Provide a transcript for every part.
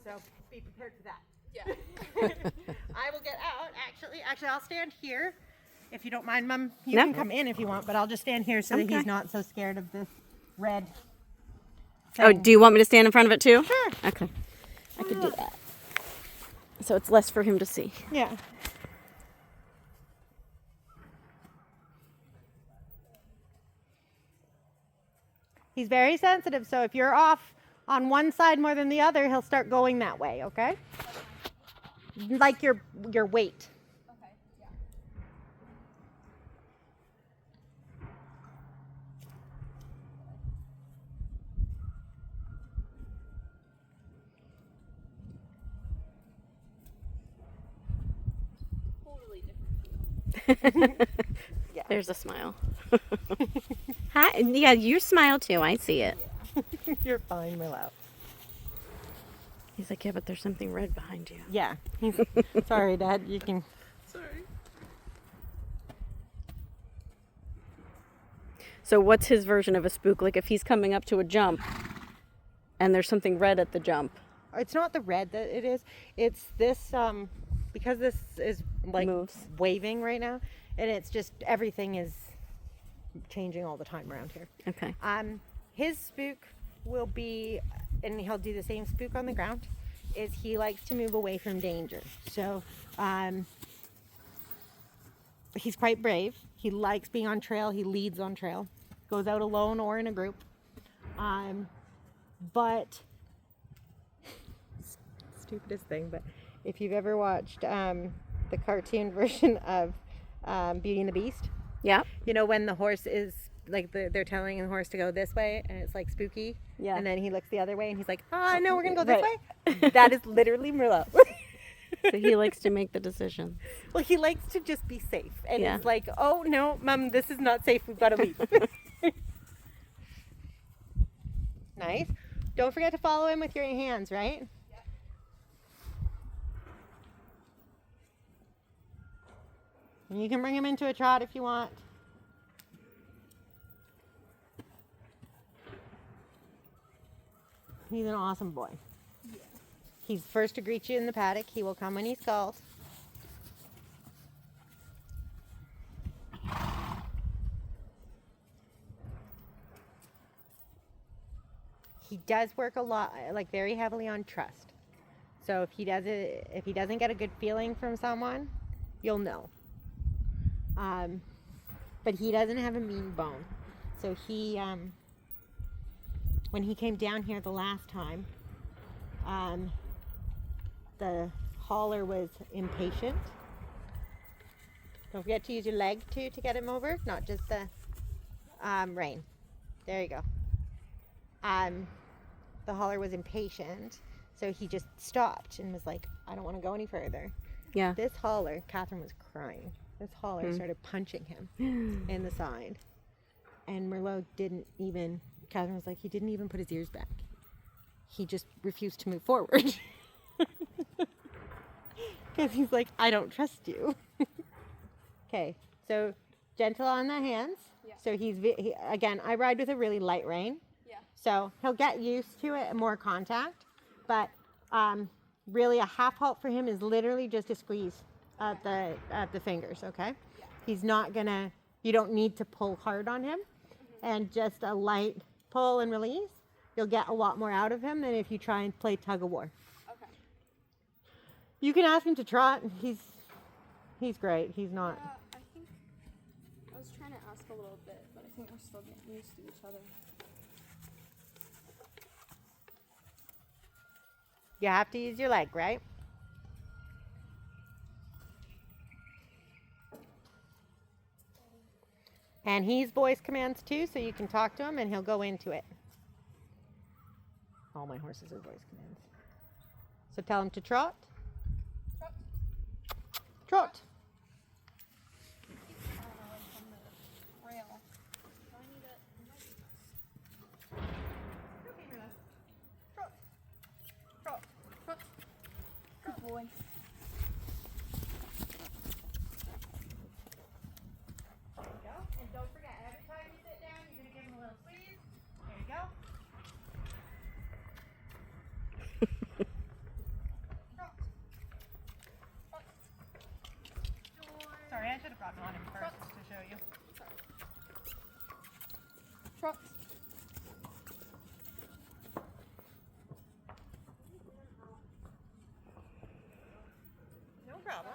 So be prepared for that. Yeah. I will get out, actually, I'll stand here. If you don't mind, Mom, you can come in if you want, but I'll just stand here so that he's not so scared of this red thing. Oh, do you want me to stand in front of it too? Sure. Okay. I could do that. So it's less for him to see. Yeah. He's very sensitive, so if you're off on one side more than the other, he'll start going that way, okay? Like your weight. Okay, yeah. Totally different. Yeah. There's a smile. Hi. Yeah, you smile too. I see it. You're fine, Merlot. He's like, yeah, but there's something red behind you. Yeah. Sorry, Dad. You can. Sorry. So what's his version of a spook? Like if he's coming up to a jump and there's something red at the jump. It's not the red that it is. It's this, because this is like Moves. waving right now, and it's just everything is changing all the time around here. Okay. His spook will be, and he'll do the same spook on the ground, is he likes to move away from danger. So he's quite brave. He likes being on trail. He leads on trail. Goes out alone or in a group. But stupidest thing, but if you've ever watched the cartoon version of Beauty and the Beast, Yeah. you know when the horse is like they're telling the horse to go this way and it's like spooky, Yeah. and then he looks the other way and he's like, oh no, we're gonna go this Right. way. That is literally Merlot. So he likes to make the decision. Well, he likes to just be safe, and Yeah. it's like, oh no, Mom, this is not safe. We've got to leave. Nice. Don't forget to follow him with your hands, right? And you can bring him into a trot if you want. He's an awesome boy. Yeah. He's first to greet you in the paddock. He will come when he skulls. He does work a lot, like very heavily on trust. So if he doesn't get a good feeling from someone, you'll know. But he doesn't have a mean bone. So he, when he came down here the last time, the hauler was impatient. Don't forget to use your leg too to get him over, not just the rein. There you go. The hauler was impatient, so he just stopped and was like, I don't want to go any further. Yeah. This hauler, Catherine was crying. This hauler started punching him in the side. And Merlot Catherine was like, he didn't even put his ears back. He just refused to move forward. Because he's like, I don't trust you. Okay, so gentle on the hands. Yeah. So again, I ride with a really light rein. Yeah. So he'll get used to it and more contact. But really a half halt for him is literally just a squeeze at the fingers, okay? Yeah. He's not gonna, you don't need to pull hard on him. And just a light pull and release, you'll get a lot more out of him than if you try and play tug of war. Okay. You can ask him to trot. He's great. He's not. I think I was trying to ask a little bit, but I think we're still getting used to each other. You have to use your leg, right? And he's voice commands too, so you can talk to him and he'll go into it. All my horses are voice commands. So tell him to trot. Trot. Trot. Good boy. There you go. And don't forget, every time you sit down, you're going to give him a little squeeze. There you go. have gotten on him first to show you. Trot. No problem.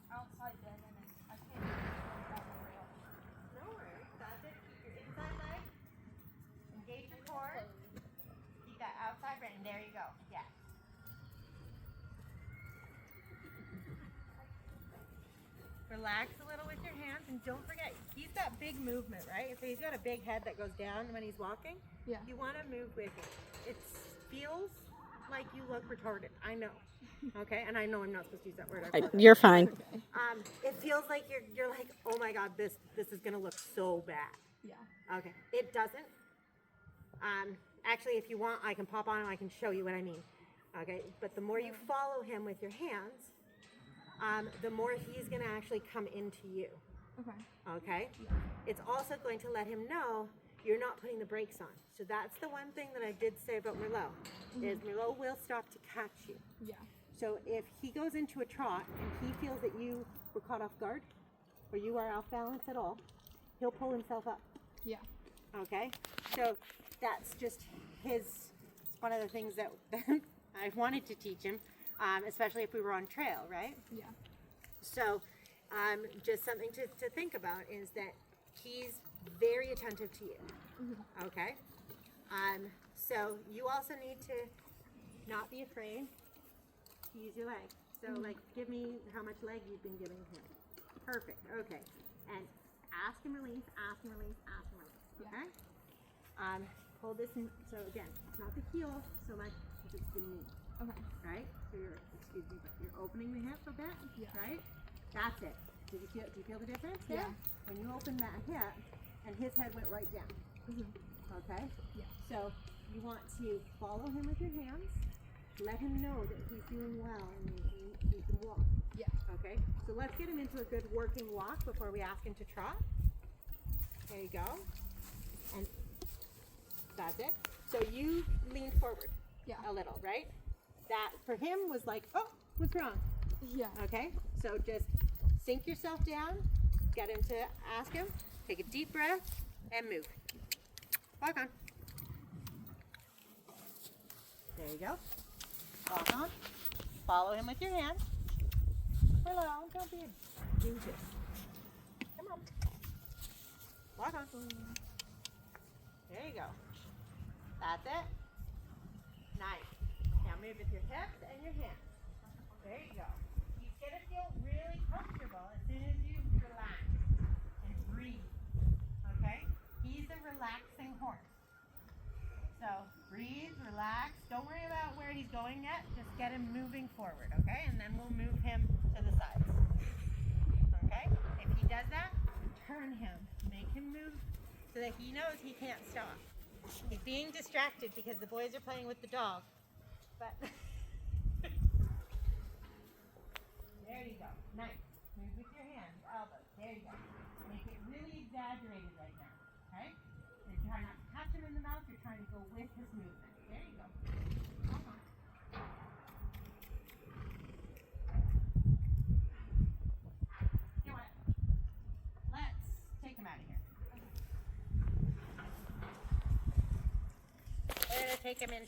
Outside then, and then I can't get the rail. No worries. That's it. Keep your inside leg. Engage your core. Keep that outside rein. There you go. Yeah. Relax a little with your hands, and don't forget, he's got big movement, right? So he's got a big head that goes down when he's walking. Yeah. You want to move with him. It feels like you look retarded. I know. Okay, and I know I'm not supposed to use that word. You're fine. It feels like you're like, oh my God, this is gonna look so bad. Yeah. Okay, it doesn't. Actually, if you want, I can pop on and I can show you what I mean. Okay, but the more you follow him with your hands, the more he's gonna actually come into you. Okay. Okay? Yeah. It's also going to let him know you're not putting the brakes on. So that's the one thing that I did say about Merlot, is Merlot will stop to catch you. Yeah. So if he goes into a trot and he feels that you were caught off guard, or you are off balance at all, he'll pull himself up. Yeah. Okay? So that's just it's one of the things that I wanted to teach him, especially if we were on trail, right? Yeah. So just something to think about is that he's very attentive to you. Okay? So you also need to not be afraid to use your leg. So like, give me how much leg you've been giving him. Perfect. Okay. And ask and release, ask and release, ask and release. Okay? Hold this in, so again, it's not the heel so much as it's the knee. Okay. Right? So you're, excuse me, but you're opening the hip a bit. Yeah. Right? That's it. Do you feel the difference there? Yeah. When you open that hip and his head went right down. Okay? Yeah. So you want to follow him with your hands, let him know that he's doing well and he can walk. Yeah. Okay? So let's get him into a good working walk before we ask him to trot. There you go. And that's it. So you lean forward a little, right? That for him was like, oh, what's wrong? Yeah. Okay? So just sink yourself down, get him to ask him, take a deep breath, and move. Walk on. There you go. Walk on. Follow him with your hand. Hello, don't be a doofus. Come on. Walk on. There you go. That's it. Nice. Now move with your hips and your hands. There you go. He's going to feel really comfortable as soon as you relax and breathe. Okay? He's a relaxing horse. So breathe, relax. Don't worry about where he's going yet. Just get him moving forward, okay? And then we'll move him to the sides. Okay? If he does that, turn him. Make him move so that he knows he can't stop. He's being distracted because the boys are playing with the dog. But there you go. Nice. Move with your hands, elbows. There you go. Make it really exaggerated right now. Okay? You're trying not to touch him in the mouth. You're trying to go with his movement. There you go. Come on. You know what? Let's take him out of here. We're going to take him in.